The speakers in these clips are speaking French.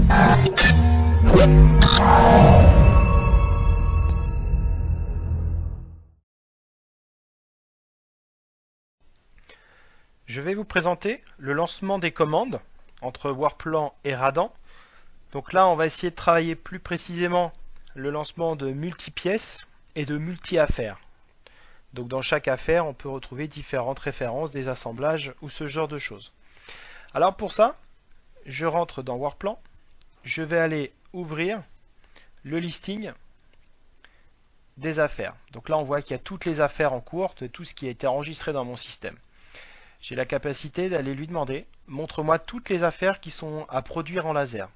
Je vais vous présenter le lancement des commandes entre Workplan et Radan. Donc là, on va essayer de travailler plus précisément le lancement de multi-pièces et de multi-affaires. Donc dans chaque affaire, on peut retrouver différentes références, des assemblages ou ce genre de choses. Alors pour ça, je rentre dans Workplan, je vais aller ouvrir le listing des affaires. Donc là, on voit qu'il y a toutes les affaires en cours, de tout ce qui a été enregistré dans mon système. J'ai la capacité d'aller lui demander « Montre-moi toutes les affaires qui sont à produire en laser ».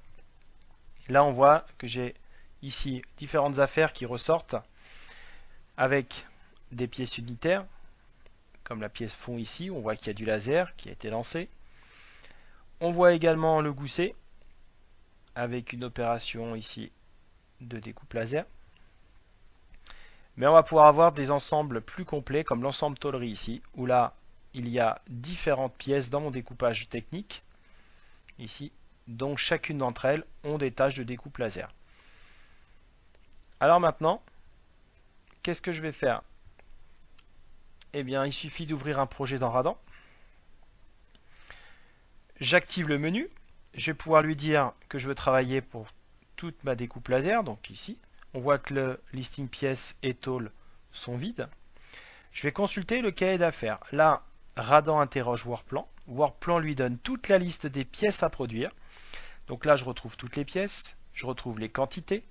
Là, on voit que j'ai ici différentes affaires qui ressortent avec des pièces unitaires, comme la pièce fond ici, on voit qu'il y a du laser qui a été lancé. On voit également le gousset avec une opération ici de découpe laser. Mais on va pouvoir avoir des ensembles plus complets comme l'ensemble tôlerie ici, où là, il y a différentes pièces dans mon découpage technique, ici, donc chacune d'entre elles ont des tâches de découpe laser. Alors maintenant, qu'est-ce que je vais faire? Eh bien, il suffit d'ouvrir un projet dans Radan. J'active le menu. Je vais pouvoir lui dire que je veux travailler pour toute ma découpe laser. Donc ici, on voit que le listing pièces et tôle sont vides. Je vais consulter le cahier d'affaires. Là, Radan interroge Workplan. Workplan lui donne toute la liste des pièces à produire. Donc là, je retrouve toutes les pièces. Je retrouve les quantités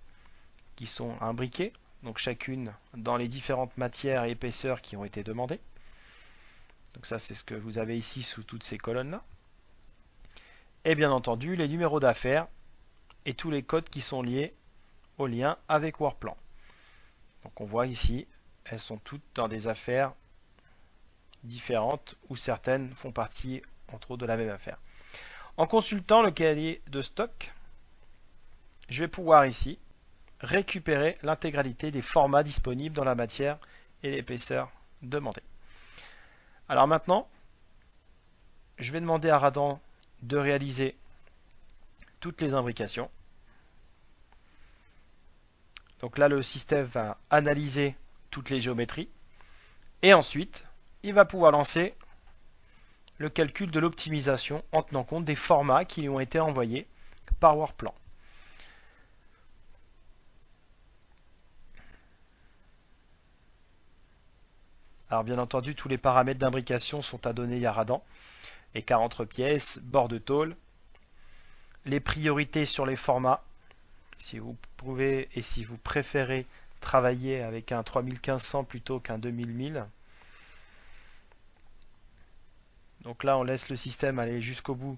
qui sont imbriquées. Donc chacune dans les différentes matières et épaisseurs qui ont été demandées. Donc ça, c'est ce que vous avez ici sous toutes ces colonnes-là. Et bien entendu, les numéros d'affaires et tous les codes qui sont liés au lien avec Workplan. Donc on voit ici, elles sont toutes dans des affaires différentes ou certaines font partie entre autres de la même affaire. En consultant le cahier de stock, je vais pouvoir ici récupérer l'intégralité des formats disponibles dans la matière et l'épaisseur demandée. Alors maintenant, je vais demander à Radan de réaliser toutes les imbrications. Donc là, le système va analyser toutes les géométries et ensuite, il va pouvoir lancer le calcul de l'optimisation en tenant compte des formats qui lui ont été envoyés par Workplan. Alors bien entendu, tous les paramètres d'imbrication sont à donner à Radan. Écart entre pièces, bord de tôle, les priorités sur les formats. Si vous pouvez et si vous préférez travailler avec un 3500 plutôt qu'un 2000. Donc là, on laisse le système aller jusqu'au bout.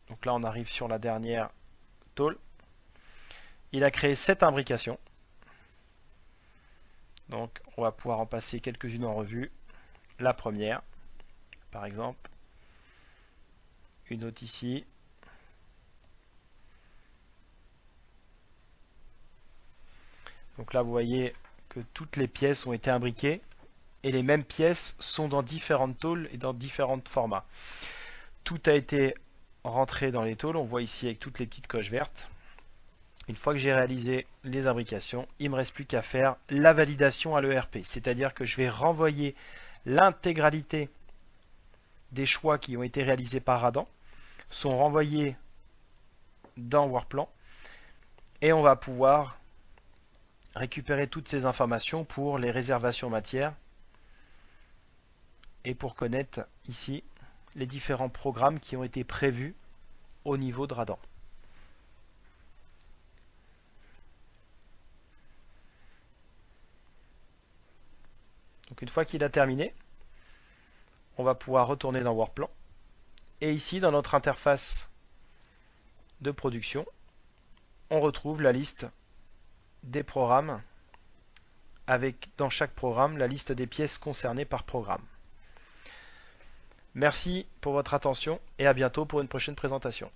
Donc là, on arrive sur la dernière tôle. Il a créé 7 imbrications. Donc, on va pouvoir en passer quelques-unes en revue. La première, par exemple. Une autre ici. Donc là, vous voyez que toutes les pièces ont été imbriquées. Et les mêmes pièces sont dans différentes tôles et dans différents formats. Tout a été rentré dans les tôles. On voit ici avec toutes les petites coches vertes. Une fois que j'ai réalisé les imbrications, il ne me reste plus qu'à faire la validation à l'ERP. C'est-à-dire que je vais renvoyer l'intégralité des choix qui ont été réalisés par Radan, sont renvoyés dans Workplan et on va pouvoir récupérer toutes ces informations pour les réservations matières et pour connaître ici les différents programmes qui ont été prévus au niveau de Radan. Donc une fois qu'il a terminé, on va pouvoir retourner dans Workplan et ici dans notre interface de production, on retrouve la liste des programmes avec dans chaque programme la liste des pièces concernées par programme. Merci pour votre attention et à bientôt pour une prochaine présentation.